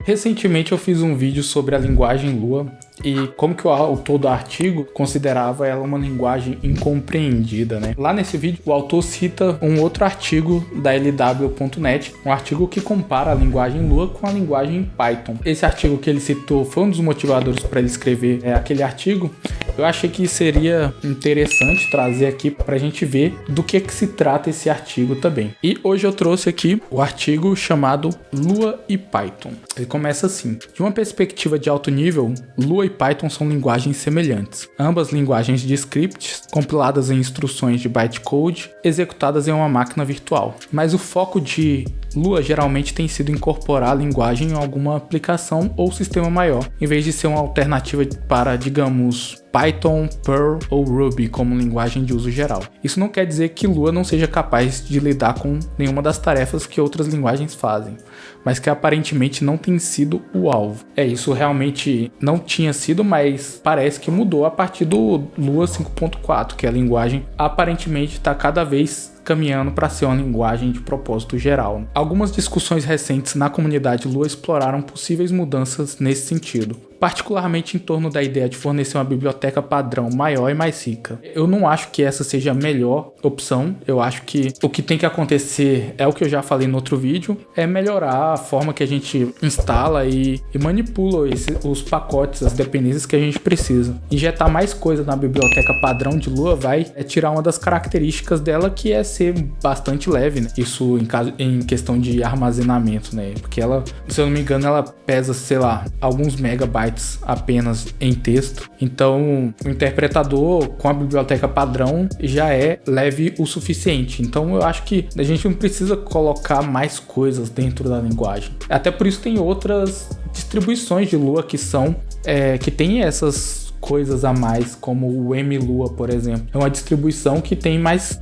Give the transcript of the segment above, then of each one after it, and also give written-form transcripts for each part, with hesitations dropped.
Recentemente eu fiz um vídeo sobre a linguagem Lua e como que o autor do artigo considerava ela uma linguagem incompreendida, né? Lá nesse vídeo o autor cita um outro artigo da LW.net, um artigo que compara a linguagem Lua com a linguagem Python. Esse artigo que ele citou foi um dos motivadores para ele escrever aquele artigo. Eu achei que seria interessante trazer aqui para a gente ver do que se trata esse artigo também. E hoje eu trouxe aqui o artigo chamado Lua e Python. Ele começa assim: de uma perspectiva de alto nível, Lua e Python são linguagens semelhantes. Ambas linguagens de scripts, compiladas em instruções de bytecode, executadas em uma máquina virtual. Mas o foco de Lua geralmente tem sido incorporar a linguagem em alguma aplicação ou sistema maior, em vez de ser uma alternativa para, digamos, Python, Perl ou Ruby como linguagem de uso geral. Isso não quer dizer que Lua não seja capaz de lidar com nenhuma das tarefas que outras linguagens fazem, mas que aparentemente não tem sido o alvo. Isso realmente não tinha sido, mas parece que mudou a partir do Lua 5.4, que a linguagem aparentemente está cada vez caminhando para ser uma linguagem de propósito geral. Algumas discussões recentes na comunidade Lua exploraram possíveis mudanças nesse sentido, particularmente em torno da ideia de fornecer uma biblioteca padrão maior e mais rica. Eu não acho que essa seja a melhor opção. Eu acho que o que tem que acontecer é o que eu já falei no outro vídeo, é melhorar a forma que a gente instala e manipula os pacotes, as dependências que a gente precisa. Injetar mais coisa na biblioteca padrão de Lua vai tirar uma das características dela, que é ser bastante leve, né? Isso em questão de armazenamento, né? Porque ela, se eu não me engano, ela pesa, sei lá, alguns megabytes apenas em texto. Então, o interpretador com a biblioteca padrão já é leve o suficiente. Então, eu acho que a gente não precisa colocar mais coisas dentro da linguagem. Até por isso tem outras distribuições de Lua que tem essas coisas a mais, como o MLua, por exemplo. É uma distribuição que tem mais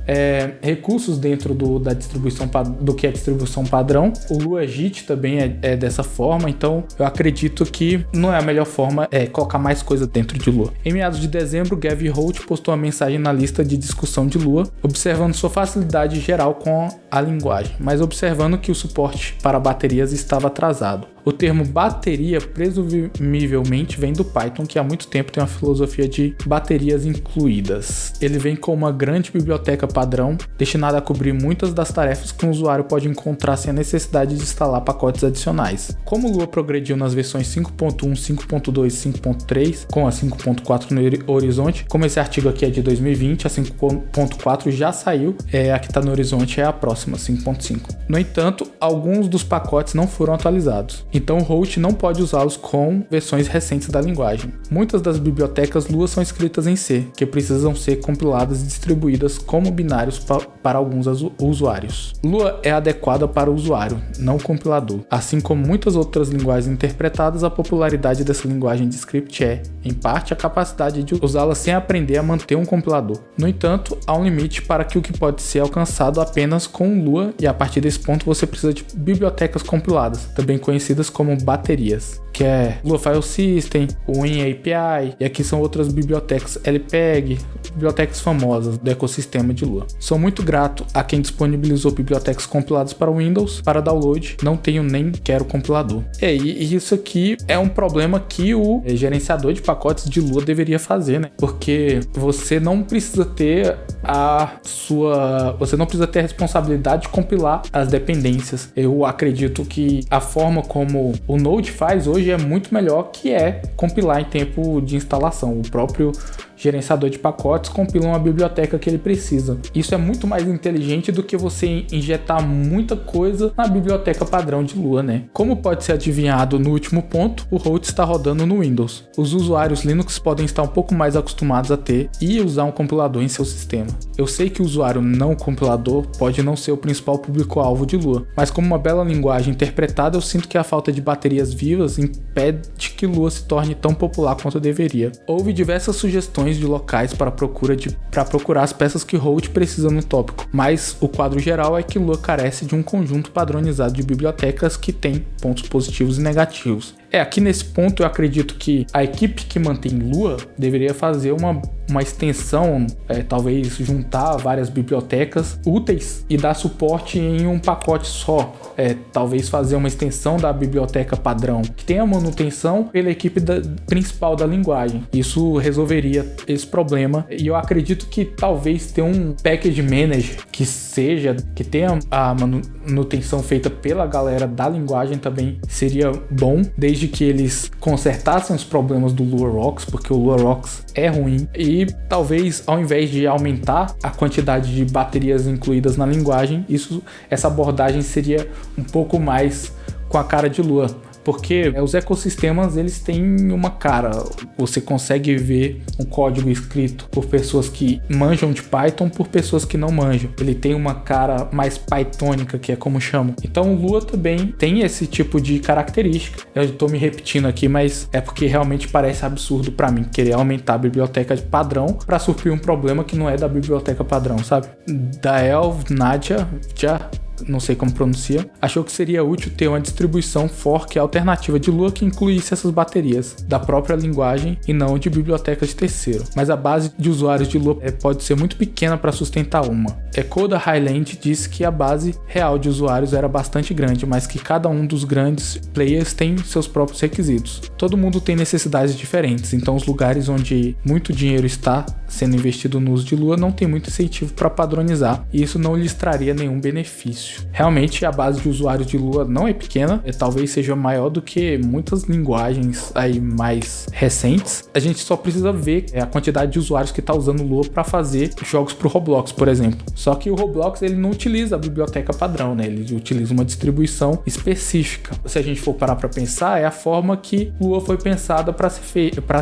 recursos dentro da distribuição do que a distribuição padrão. O LuaJIT também é dessa forma, então eu acredito que não é a melhor forma colocar mais coisa dentro de Lua. Em meados de dezembro, Gavin Holt postou uma mensagem na lista de discussão de Lua, observando sua facilidade geral com a linguagem, mas observando que o suporte para baterias estava atrasado. O termo bateria presumivelmente vem do Python, que há muito tempo tem uma filosofia de baterias incluídas. Ele vem com uma grande biblioteca padrão, destinada a cobrir muitas das tarefas que um usuário pode encontrar sem a necessidade de instalar pacotes adicionais. Como o Lua progrediu nas versões 5.1, 5.2 e 5.3, com a 5.4 no horizonte, como esse artigo aqui é de 2020, a 5.4 já saiu, a que está no horizonte é a próxima, 5.5. No entanto, alguns dos pacotes não foram atualizados. Então, Holt não pode usá-los com versões recentes da linguagem. Muitas das bibliotecas Lua são escritas em C, que precisam ser compiladas e distribuídas como binários para alguns usuários. Lua é adequada para o usuário, não o compilador. Assim como muitas outras linguagens interpretadas, a popularidade dessa linguagem de script é, em parte, a capacidade de usá-la sem aprender a manter um compilador. No entanto, há um limite para o que pode ser alcançado apenas com Lua, e a partir desse ponto você precisa de bibliotecas compiladas, também conhecidas como baterias, que é Lua File System, o WinAPI, e aqui são outras bibliotecas LPEG, bibliotecas famosas do ecossistema de Lua. Sou muito grato a quem disponibilizou bibliotecas compiladas para Windows para download, não tenho nem quero compilador. E isso aqui é um problema que o gerenciador de pacotes de Lua deveria fazer, né? Porque você não precisa ter a responsabilidade de compilar as dependências. Eu acredito que a forma como o Node faz hoje é muito melhor, que é compilar em tempo de instalação. O próprio gerenciador de pacotes compila uma biblioteca que ele precisa. Isso é muito mais inteligente do que você injetar muita coisa na biblioteca padrão de Lua, né? Como pode ser adivinhado no último ponto, o Holt está rodando no Windows. Os usuários Linux podem estar um pouco mais acostumados a ter e usar um compilador em seu sistema. Eu sei que o usuário não compilador pode não ser o principal público-alvo de Lua, mas como uma bela linguagem interpretada, eu sinto que a falta de baterias vivas impede que Lua se torne tão popular quanto deveria. Houve diversas sugestões de locais para procurar as peças que Holt precisa no tópico, mas o quadro geral é que Lua carece de um conjunto padronizado de bibliotecas que tem pontos positivos e negativos. Aqui nesse ponto eu acredito que a equipe que mantém Lua deveria fazer uma uma extensão, talvez juntar várias bibliotecas úteis e dar suporte em um pacote só. Talvez fazer uma extensão da biblioteca padrão que tenha manutenção pela equipe principal da linguagem. Isso resolveria esse problema, e eu acredito que talvez ter um package manager que tenha a manutenção feita pela galera da linguagem também seria bom, desde que eles consertassem os problemas do Lua Rocks, porque o Lua Rocks é ruim, e talvez ao invés de aumentar a quantidade de baterias incluídas na linguagem, essa abordagem seria um pouco mais com a cara de Lua, porque os ecossistemas eles têm uma cara. Você consegue ver um código escrito por pessoas que manjam de Python, por pessoas que não manjam. Ele tem uma cara mais pythônica, que é como chamam. Então o Lua também tem esse tipo de característica. Eu estou me repetindo aqui, mas é porque realmente parece absurdo para mim querer aumentar a biblioteca de padrão para suprir um problema que não é da biblioteca padrão, sabe? Dael Nadia não sei como pronuncia, achou que seria útil ter uma distribuição fork alternativa de Lua que incluísse essas baterias da própria linguagem e não de bibliotecas de terceiro. Mas a base de usuários de Lua pode ser muito pequena para sustentar uma. Coda Highland disse que a base real de usuários era bastante grande, mas que cada um dos grandes players tem seus próprios requisitos. Todo mundo tem necessidades diferentes, então os lugares onde muito dinheiro está sendo investido no uso de Lua não tem muito incentivo para padronizar, e isso não lhes traria nenhum benefício. Realmente a base de usuários de Lua não é pequena, talvez seja maior do que muitas linguagens aí mais recentes. A gente só precisa ver a quantidade de usuários que está usando Lua para fazer jogos para o Roblox, por exemplo. Só que o Roblox ele não utiliza a biblioteca padrão, né? Ele utiliza uma distribuição específica. Se a gente for parar para pensar, é a forma que Lua foi pensada para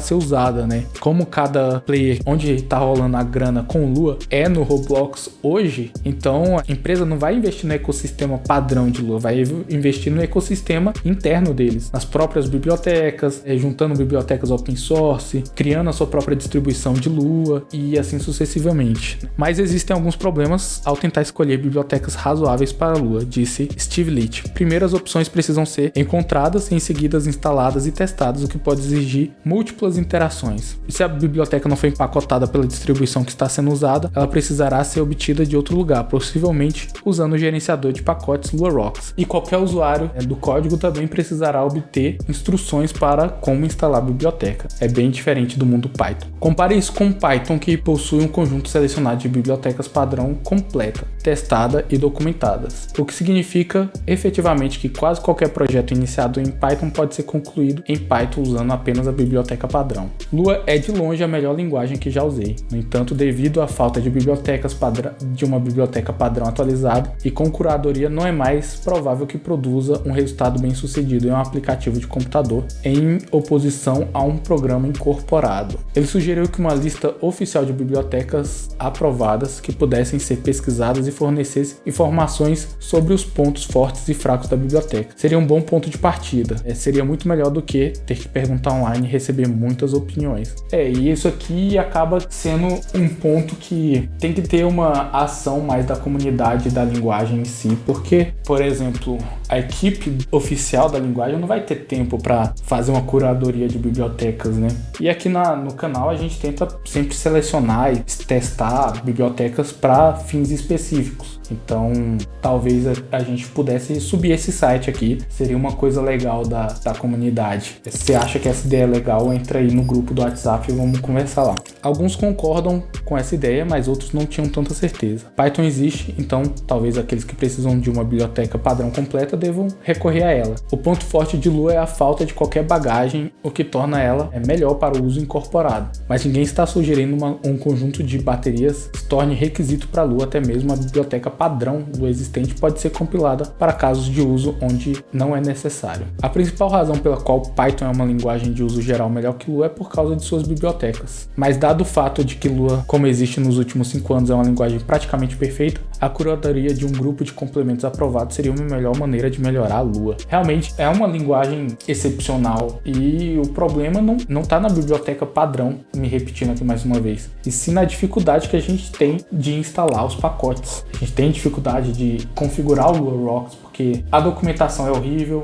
ser usada, né? Como cada player onde está rolando a grana com Lua é no Roblox hoje, então a empresa não vai investir no ecossistema padrão de Lua, vai investir no ecossistema interno deles, nas próprias bibliotecas, juntando bibliotecas open source, criando a sua própria distribuição de Lua e assim sucessivamente. Mas existem alguns problemas ao tentar escolher bibliotecas razoáveis para Lua, disse Steve Leach. Primeiro, as opções precisam ser encontradas, em seguida instaladas e testadas, o que pode exigir múltiplas interações. E se a biblioteca não foi empacotada pela distribuição que está sendo usada, ela precisará ser obtida de outro lugar, possivelmente usando o gerenciador de pacotes Lua Rocks. E qualquer usuário do código também precisará obter instruções para como instalar a biblioteca. É bem diferente do mundo Python. Compare isso com Python, que possui um conjunto selecionado de bibliotecas padrão completa, testada e documentadas, o que significa efetivamente que quase qualquer projeto iniciado em Python pode ser concluído em Python usando apenas a biblioteca padrão. Lua é de longe a melhor linguagem que já usei. No entanto, devido à falta de uma biblioteca padrão atualizada e com curadoria, não é mais provável que produza um resultado bem sucedido em um aplicativo de computador em oposição a um programa incorporado. Ele sugeriu que uma lista oficial de bibliotecas aprovadas que pudessem ser pesquisadas e fornecesse informações sobre os pontos fortes e fracos da biblioteca seria um bom ponto de partida. Seria muito melhor do que ter que perguntar online e receber muitas opiniões. E isso aqui acaba sendo um ponto que tem que ter uma ação mais da comunidade da linguagem em si, porque, por exemplo, a equipe oficial da linguagem não vai ter tempo para fazer uma curadoria de bibliotecas, né? E aqui no canal a gente tenta sempre selecionar e testar bibliotecas para fins específicos. Então, talvez a gente pudesse subir esse site aqui, seria uma coisa legal da comunidade. Se você acha que essa ideia é legal, entra aí no grupo do WhatsApp e vamos conversar lá. Alguns concordam com essa ideia, mas outros não tinham tanta certeza. Python existe, então talvez aqueles que precisam de uma biblioteca padrão completa devam recorrer a ela. O ponto forte de Lua é a falta de qualquer bagagem, o que torna ela melhor para o uso incorporado. Mas ninguém está sugerindo um conjunto de baterias que se torne requisito para Lua, até mesmo a biblioteca padrão do existente pode ser compilada para casos de uso onde não é necessário. A principal razão pela qual Python é uma linguagem de uso geral melhor que Lua é por causa de suas bibliotecas. Mas dado o fato de que Lua, como existe nos últimos 5 anos, é uma linguagem praticamente perfeita, a curadoria de um grupo de complementos aprovados seria uma melhor maneira de melhorar a Lua. Realmente é uma linguagem excepcional e o problema não está na biblioteca padrão, me repetindo aqui mais uma vez, e sim na dificuldade que a gente tem de instalar os pacotes. A gente tem dificuldade de configurar o Lua Rocks, porque porque a documentação é horrível,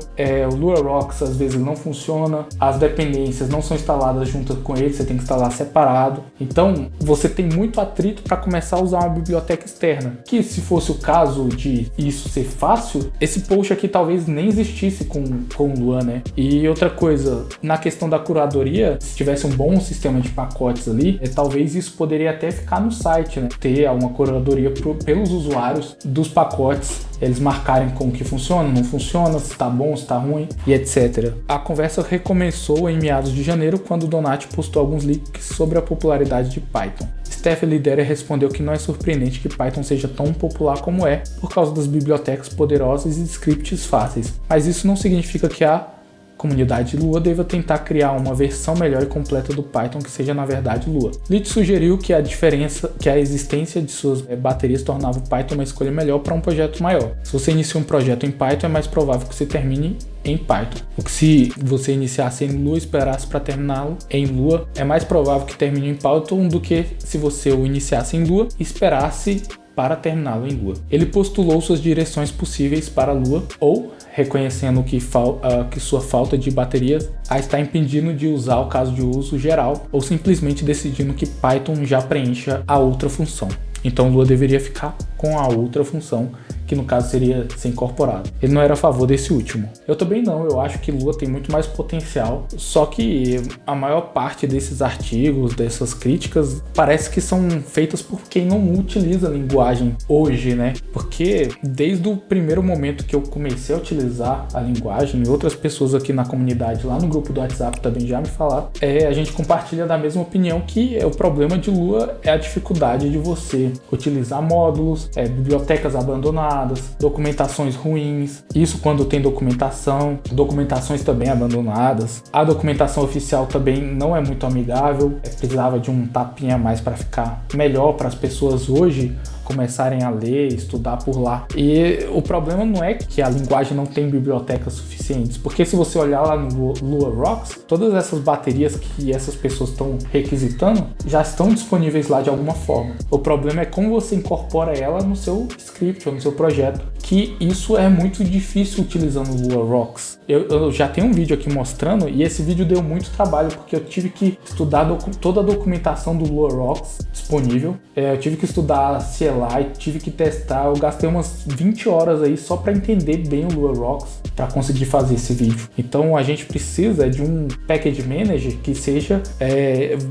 o LuaRocks às vezes não funciona, as dependências não são instaladas juntas com ele, você tem que instalar separado. Então você tem muito atrito para começar a usar uma biblioteca externa, que se fosse o caso de isso ser fácil, esse post aqui talvez nem existisse com o Lua, né? E outra coisa, na questão da curadoria, se tivesse um bom sistema de pacotes ali, talvez isso poderia até ficar no site, né? Ter uma curadoria pelos usuários dos pacotes, eles marcarem como que funciona, não funciona, se tá bom, se tá ruim e etc. A conversa recomeçou em meados de janeiro, quando o Donati postou alguns leaks sobre a popularidade de Python. Steph Lidera respondeu que não é surpreendente que Python seja tão popular como é, por causa das bibliotecas poderosas e scripts fáceis, mas isso não significa que a comunidade Lua deva tentar criar uma versão melhor e completa do Python que seja na verdade Lua. Lid sugeriu que a existência de suas baterias tornava o Python uma escolha melhor para um projeto maior. Se você inicia um projeto em Python, é mais provável que você termine em Python. O que se você iniciasse em Lua e esperasse para terminá-lo em Lua, é mais provável que termine em Python do que se você o iniciasse em Lua e esperasse para terminá-lo em Lua. Ele postulou suas direções possíveis para Lua, ou reconhecendo que sua falta de baterias a está impedindo de usar o caso de uso geral, ou simplesmente decidindo que Python já preencha a outra função. Então Lua deveria ficar com a outra função, que no caso seria ser incorporado. Ele não era a favor desse último. Eu também não, eu acho que Lua tem muito mais potencial, só que a maior parte desses artigos, dessas críticas, parece que são feitas por quem não utiliza a linguagem hoje, né? Porque desde o primeiro momento que eu comecei a utilizar a linguagem, e outras pessoas aqui na comunidade, lá no grupo do WhatsApp também já me falaram, a gente compartilha da mesma opinião que o problema de Lua é a dificuldade de você utilizar módulos, bibliotecas abandonadas, documentações ruins, isso quando tem documentações também abandonadas. A documentação oficial também não é muito amigável, precisava de um tapinha a mais para ficar melhor para as pessoas hoje começarem a ler, estudar por lá. E o problema não é que a linguagem não tem bibliotecas suficientes, porque se você olhar lá no LuaRocks, todas essas baterias que essas pessoas estão requisitando já estão disponíveis lá de alguma forma. O problema é como você incorpora ela no seu script ou no seu projeto, que isso é muito difícil utilizando o LuaRocks. Eu já tenho um vídeo aqui mostrando, e esse vídeo deu muito trabalho, porque eu tive que estudar toda a documentação do LuaRocks disponível, eu tive que estudar CLI, tive que testar, eu gastei umas 20 horas aí só para entender bem o LuaRocks, para conseguir fazer esse vídeo. Então a gente precisa de um package manager que seja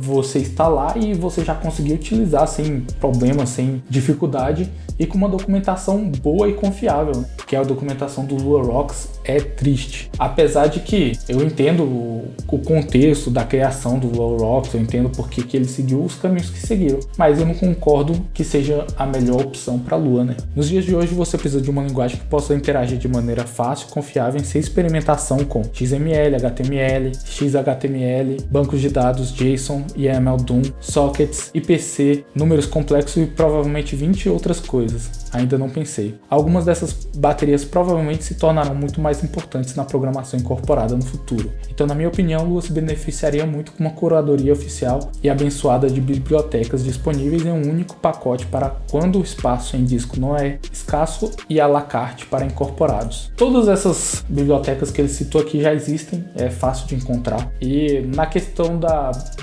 você instalar e você já conseguir utilizar sem problema, sem dificuldade, e com uma documentação boa e confiável, né? Porque a documentação do LuaRocks é triste. Apesar de que eu entendo o contexto da criação do LuaRocks, eu entendo porque que ele seguiu os caminhos que seguiram, mas eu não concordo que seja a melhor opção para Lua, né? Nos dias de hoje você precisa de uma linguagem que possa interagir de maneira fácil e confiável, sem experimentação com XML, HTML, XHTML, bancos de dados JSON, YAML, DOM, sockets, IPC, números complexos e provavelmente 20 outras coisas. Ainda não pensei. Algumas dessas baterias provavelmente se tornarão muito mais importantes na programação incorporada no futuro. Então, na minha opinião, Lua se beneficiaria muito com uma curadoria oficial e abençoada de bibliotecas disponíveis em um único pacote para quando o espaço em disco não é escasso, e à la carte para incorporados. Todas essas bibliotecas que ele citou aqui já existem, é fácil de encontrar. E na questão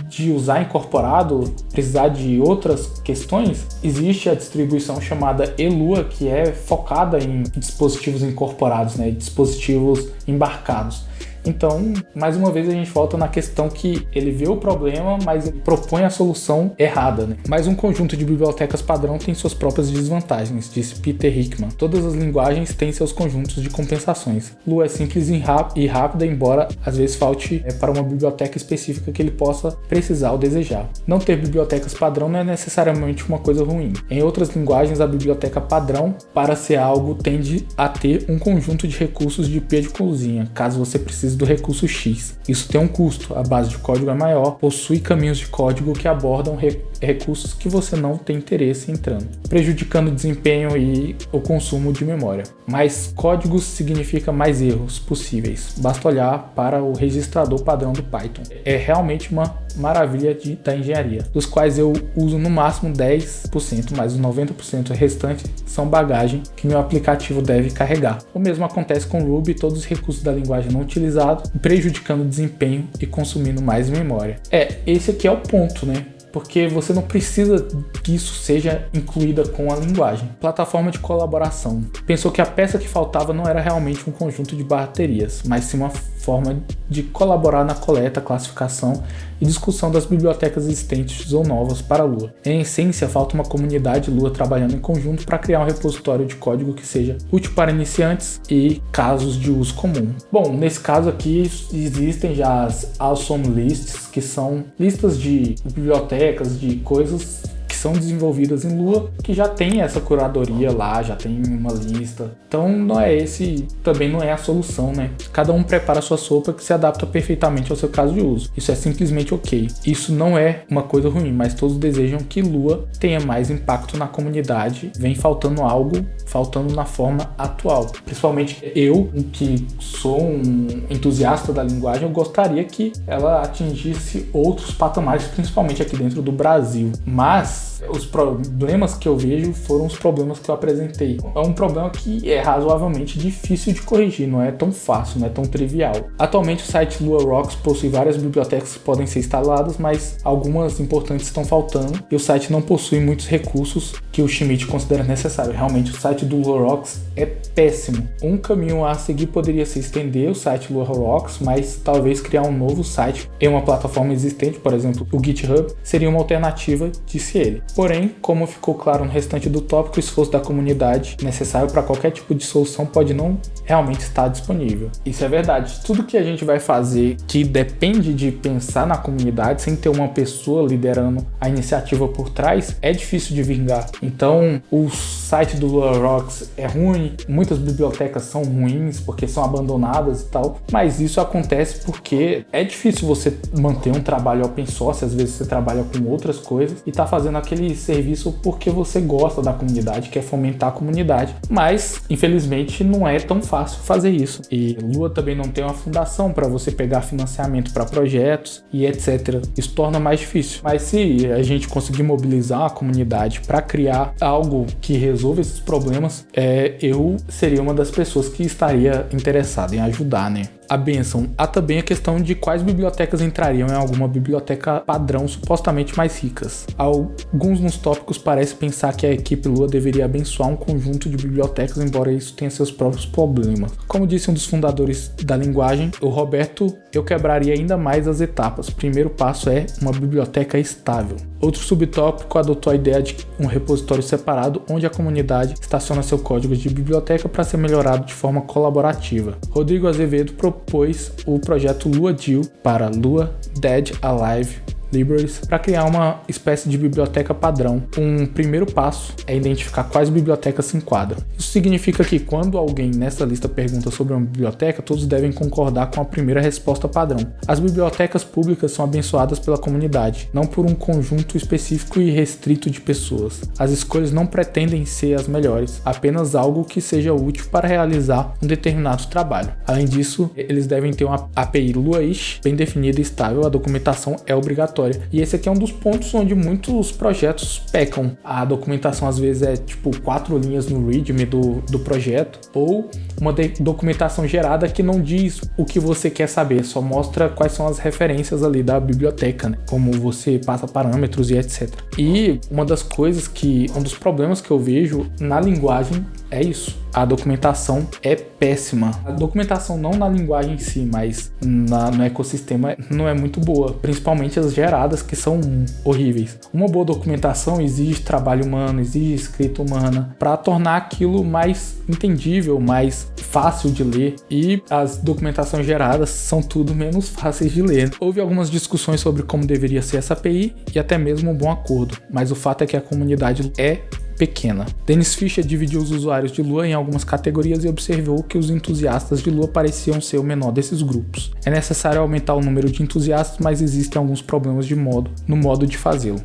de usar incorporado, precisar de outras questões, existe a distribuição chamada Elua, que é focada em dispositivos incorporados, né, dispositivos embarcados. Então, mais uma vez a gente volta na questão que ele vê o problema, mas ele propõe a solução errada, né? Mas um conjunto de bibliotecas padrão tem suas próprias desvantagens, disse Peter Hickman. Todas as linguagens têm seus conjuntos de compensações. Lua é simples e rápida, embora às vezes falte para uma biblioteca específica que ele possa precisar ou desejar. Não ter bibliotecas padrão não é necessariamente uma coisa ruim. Em outras linguagens, a biblioteca padrão, para ser algo, tende a ter um conjunto de recursos de pia de cozinha, caso você precise do recurso X. Isso tem um custo, a base de código é maior, possui caminhos de código que abordam recursos que você não tem interesse entrando, prejudicando o desempenho e o consumo de memória. Mais códigos significa mais erros possíveis. Basta olhar para o registrador padrão do Python. É realmente uma maravilha da engenharia, dos quais eu uso no máximo 10%, mas os 90% restante são bagagem que meu aplicativo deve carregar. O mesmo acontece com Ruby, todos os recursos da linguagem não utilizados, prejudicando o desempenho e consumindo mais memória. Esse aqui é o ponto, né? Porque você não precisa que isso seja incluída com a linguagem. Plataforma de colaboração. Pensou que a peça que faltava não era realmente um conjunto de baterias, mas sim uma forma de colaborar na coleta, classificação e discussão das bibliotecas existentes ou novas para Lua. Em essência, falta uma comunidade Lua trabalhando em conjunto para criar um repositório de código que seja útil para iniciantes e casos de uso comum. Bom, nesse caso aqui existem já as Awesome Lists, que são listas de bibliotecas, de coisas que são desenvolvidas em Lua, que já tem essa curadoria lá, já tem uma lista. Então também não é a solução, né? Cada um prepara a sua sopa que se adapta perfeitamente ao seu caso de uso. Isso é simplesmente ok. Isso não é uma coisa ruim, mas todos desejam que Lua tenha mais impacto na comunidade. Vem faltando na forma atual. Principalmente eu, que sou um entusiasta da linguagem, eu gostaria que ela atingisse outros patamares, principalmente aqui dentro do Brasil. Mas os problemas que eu vejo foram os problemas que eu apresentei. É um problema que é razoavelmente difícil de corrigir, não é tão fácil, não é tão trivial. Atualmente o site Lua Rocks possui várias bibliotecas que podem ser instaladas, mas algumas importantes estão faltando e o site não possui muitos recursos que o Schmidt considera necessário. Realmente o site do Lua Rocks é péssimo. Um caminho a seguir poderia ser estender o site Lua Rocks, mas talvez criar um novo site em uma plataforma existente, por exemplo o GitHub, seria uma alternativa, disse ele. Porém, como ficou claro no restante do tópico, o esforço da comunidade necessário para qualquer tipo de solução pode não realmente estar disponível. Isso é verdade. Tudo que a gente vai fazer que depende de pensar na comunidade sem ter uma pessoa liderando a iniciativa por trás, é difícil de vingar. Então, o site do Lua Rocks é ruim, muitas bibliotecas são ruins porque são abandonadas e tal, mas isso acontece porque é difícil você manter um trabalho open source, às vezes você trabalha com outras coisas e tá fazendo aquele serviço porque você gosta da comunidade, quer fomentar a comunidade, mas infelizmente não é tão fácil fazer isso. E Lua também não tem uma fundação para você pegar financiamento para projetos e etc. Isso torna mais difícil. Mas se a gente conseguir mobilizar a comunidade para criar algo que resolva esses problemas, eu seria uma das pessoas que estaria interessada em ajudar, né? A bênção. Há também a questão de quais bibliotecas entrariam em alguma biblioteca padrão supostamente mais ricas. Alguns nos tópicos parecem pensar que a equipe Lua deveria abençoar um conjunto de bibliotecas, embora isso tenha seus próprios problemas. Como disse um dos fundadores da linguagem, o Roberto, eu quebraria ainda mais as etapas. O primeiro passo é uma biblioteca estável. Outro subtópico adotou a ideia de um repositório separado onde a comunidade estaciona seu código de biblioteca para ser melhorado de forma colaborativa. Rodrigo Azevedo propôs o projeto LuaDeal para Lua Dead Alive Libraries para criar uma espécie de biblioteca padrão. Um primeiro passo é identificar quais bibliotecas se enquadram. Isso significa que quando alguém nessa lista pergunta sobre uma biblioteca, todos devem concordar com a primeira resposta padrão. As bibliotecas públicas são abençoadas pela comunidade, não por um conjunto específico e restrito de pessoas. As escolhas não pretendem ser as melhores, apenas algo que seja útil para realizar um determinado trabalho. Além disso, eles devem ter uma API Luaish bem definida e estável, a documentação é obrigatória. E esse aqui é um dos pontos onde muitos projetos pecam. A documentação às vezes é tipo 4 linhas no README do projeto, ou uma documentação gerada que não diz o que você quer saber, só mostra quais são as referências ali da biblioteca, né? Como você passa parâmetros e etc. E um dos problemas que eu vejo na linguagem é isso. A documentação é péssima. A documentação não na linguagem em si, mas no ecossistema não é muito boa. Principalmente as geradas, que são horríveis. Uma boa documentação exige trabalho humano, exige escrita humana, para tornar aquilo mais entendível, mais fácil de ler. E as documentações geradas são tudo menos fáceis de ler. Houve algumas discussões sobre como deveria ser essa API e até mesmo um bom acordo. Mas o fato é que a comunidade é pequena. Dennis Fischer dividiu os usuários de Lua em algumas categorias e observou que os entusiastas de Lua pareciam ser o menor desses grupos. É necessário aumentar o número de entusiastas, mas existem alguns problemas no modo de fazê-lo.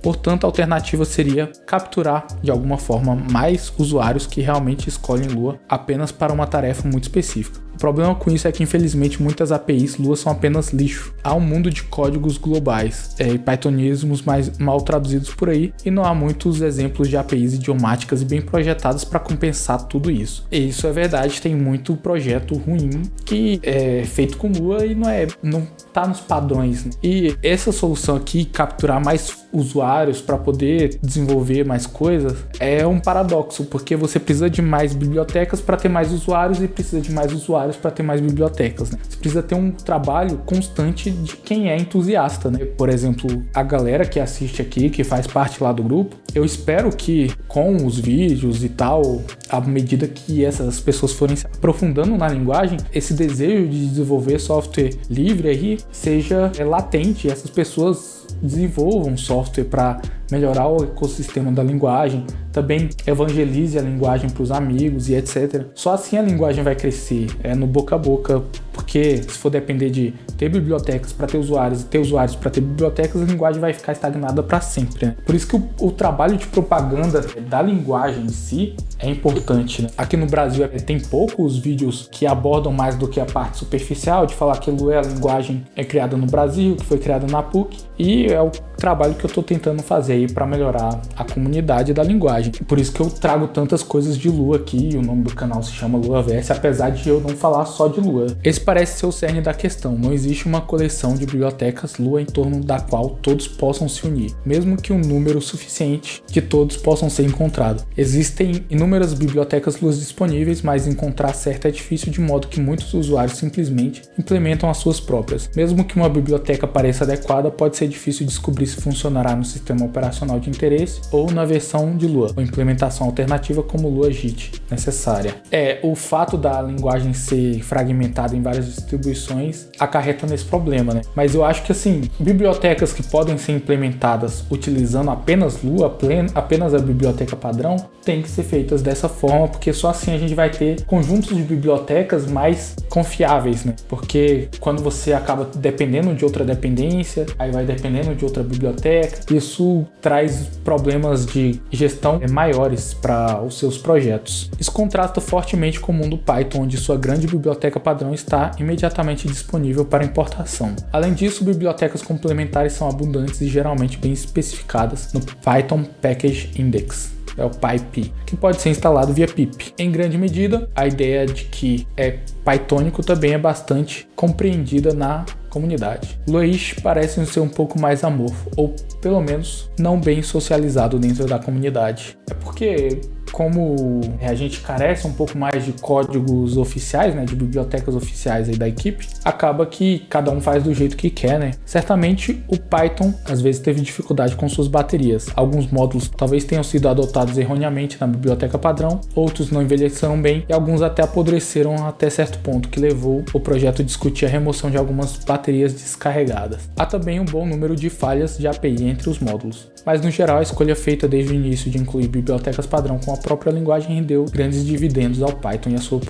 Portanto, a alternativa seria capturar de alguma forma mais usuários que realmente escolhem Lua apenas para uma tarefa muito específica. O problema com isso é que, infelizmente, muitas APIs Lua são apenas lixo. Há um mundo de códigos globais e pythonismos mais mal traduzidos por aí, e não há muitos exemplos de APIs idiomáticas e bem projetadas para compensar tudo isso. E isso é verdade, tem muito projeto ruim que é feito com Lua e não tá nos padrões, né? E essa solução aqui, capturar mais usuários para poder desenvolver mais coisas, é um paradoxo, porque você precisa de mais bibliotecas para ter mais usuários e precisa de mais usuários para ter mais bibliotecas, né? Você precisa ter um trabalho constante de quem é entusiasta, né? Por exemplo, a galera que assiste aqui, que faz parte lá do grupo, eu espero que com os vídeos e tal, à medida que essas pessoas forem se aprofundando na linguagem, esse desejo de desenvolver software livre aí seja latente, e essas pessoas desenvolvam software para melhorar o ecossistema da linguagem, também evangelize a linguagem para os amigos e etc. Só assim a linguagem vai crescer, no boca a boca, porque se for depender de ter bibliotecas para ter usuários e ter usuários para ter bibliotecas, a linguagem vai ficar estagnada para sempre, né? Por isso que o trabalho de propaganda da linguagem em si é importante, né? Aqui no Brasil tem poucos vídeos que abordam mais do que a parte superficial, de falar que a linguagem é criada no Brasil, que foi criada na PUC, e é o trabalho que eu estou tentando fazer aí para melhorar a comunidade da linguagem. Por isso que eu trago tantas coisas de Lua aqui, e o nome do canal se chama Luaverse, apesar de eu não falar só de Lua. Esse parece ser o cerne da questão. Não existe uma coleção de bibliotecas Lua em torno da qual todos possam se unir, mesmo que um número suficiente de todos possam ser encontrados. Existem inúmeras bibliotecas Lua disponíveis, mas encontrar certa é difícil, de modo que muitos usuários simplesmente implementam as suas próprias. Mesmo que uma biblioteca pareça adequada, pode ser difícil descobrir se funcionará no sistema operacional de interesse ou na versão de Lua, ou implementação alternativa como Lua JIT necessária. O fato da linguagem ser fragmentada em várias distribuições acarreta nesse problema, né? Mas eu acho que, assim, bibliotecas que podem ser implementadas utilizando apenas Lua, apenas a biblioteca padrão, tem que ser feitas dessa forma, porque só assim a gente vai ter conjuntos de bibliotecas mais confiáveis, né? Porque quando você acaba dependendo de outra dependência, aí vai dependendo de outra biblioteca, isso traz problemas de gestão maiores para os seus projetos. Isso contrasta fortemente com o mundo Python, onde sua grande biblioteca padrão está imediatamente disponível para importação. Além disso, bibliotecas complementares são abundantes e geralmente bem especificadas no Python Package Index, é o PyP, que pode ser instalado via pip. Em grande medida, a ideia de que é pythônico também é bastante compreendida na comunidade. Luaish parece ser um pouco mais amorfo, ou pelo menos não bem socializado dentro da comunidade. É porque, como a gente carece um pouco mais de códigos oficiais, né, de bibliotecas oficiais aí da equipe, acaba que cada um faz do jeito que quer, né? Certamente o Python às vezes teve dificuldade com suas baterias. Alguns módulos talvez tenham sido adotados erroneamente na biblioteca padrão, outros não envelheceram bem e alguns até apodreceram até certo ponto, que levou o projeto a discutir a remoção de algumas baterias descarregadas. Há também um bom número de falhas de API entre os módulos, mas no geral a escolha feita desde o início de incluir bibliotecas padrão com a própria linguagem rendeu grandes dividendos ao Python e a sua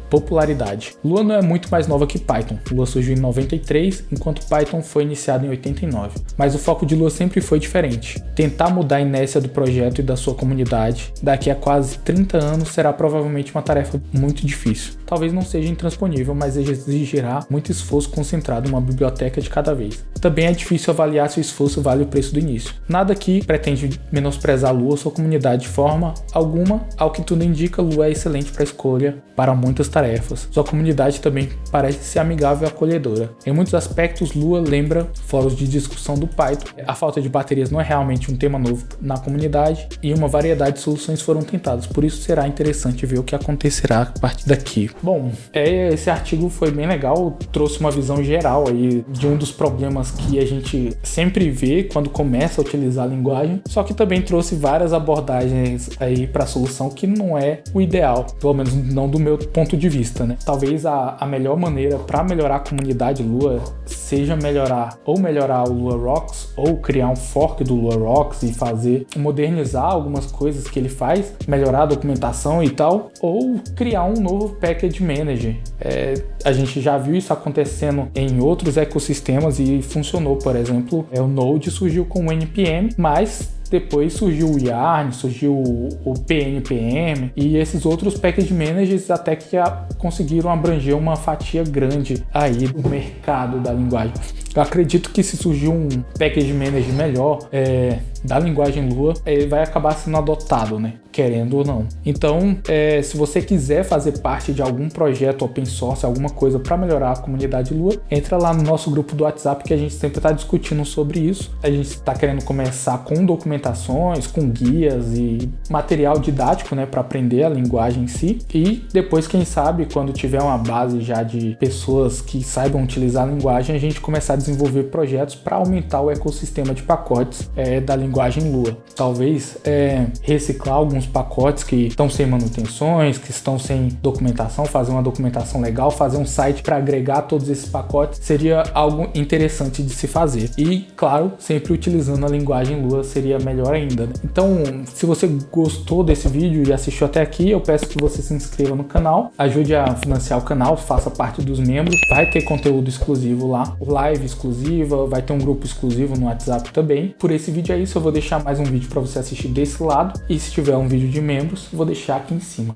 popularidade. Lua não é muito mais nova que Python. Lua surgiu em 93, enquanto Python foi iniciado em 89. Mas o foco de Lua sempre foi diferente. Tentar mudar a inércia do projeto e da sua comunidade daqui a quase 30 anos será provavelmente uma tarefa muito difícil. Talvez não seja intransponível, mas exigirá muito esforço concentrado em uma biblioteca de cada vez. Também é difícil avaliar se o esforço vale o preço do início. Nada aqui pretende menosprezar Lua ou sua comunidade de forma alguma. Ao que tudo indica, Lua é excelente para escolha para muitas tarefas. Sua comunidade também parece ser amigável e acolhedora. Em muitos aspectos, Lua lembra fóruns de discussão do Python. A falta de baterias não é realmente um tema novo na comunidade e uma variedade de soluções foram tentadas. Por isso será interessante ver o que acontecerá a partir daqui. Bom, esse artigo foi bem legal, trouxe uma visão geral aí de um dos problemas que a gente sempre vê quando começa a utilizar a linguagem, só que também trouxe várias abordagens aí para a solução que não é o ideal, pelo menos não do meu ponto de vista, né? Talvez a melhor maneira para melhorar a comunidade Lua seja melhorar o Lua Rocks ou criar um fork do Lua Rocks e modernizar algumas coisas que ele faz, melhorar a documentação e tal, ou criar um novo package manager. A gente já viu isso acontecendo em outros ecossistemas e funcionou. Por exemplo, o Node surgiu com o NPM, mas depois surgiu o Yarn, surgiu o PNPM e esses outros package managers até que conseguiram abranger uma fatia grande aí do mercado da linguagem. Eu acredito que se surgir um package manager melhor da linguagem Lua, ele vai acabar sendo adotado, né? Querendo ou não. Então, se você quiser fazer parte de algum projeto open source, alguma coisa para melhorar a comunidade Lua, entra lá no nosso grupo do WhatsApp que a gente sempre está discutindo sobre isso. A gente está querendo começar com documentações, com guias e material didático, né, para aprender a linguagem em si. E depois, quem sabe, quando tiver uma base já de pessoas que saibam utilizar a linguagem, a gente começar a desenvolver projetos para aumentar o ecossistema de pacotes da linguagem Lua. Talvez reciclar alguns pacotes que estão sem manutenções, que estão sem documentação, fazer uma documentação legal, fazer um site para agregar todos esses pacotes seria algo interessante de se fazer. E, claro, sempre utilizando a linguagem Lua seria melhor ainda, né? Então, se você gostou desse vídeo e assistiu até aqui, eu peço que você se inscreva no canal, ajude a financiar o canal, faça parte dos membros, vai ter conteúdo exclusivo lá, live exclusiva, vai ter um grupo exclusivo no WhatsApp também. Por esse vídeo é isso, eu vou deixar mais um vídeo para você assistir desse lado e se tiver um vídeo de membros, vou deixar aqui em cima.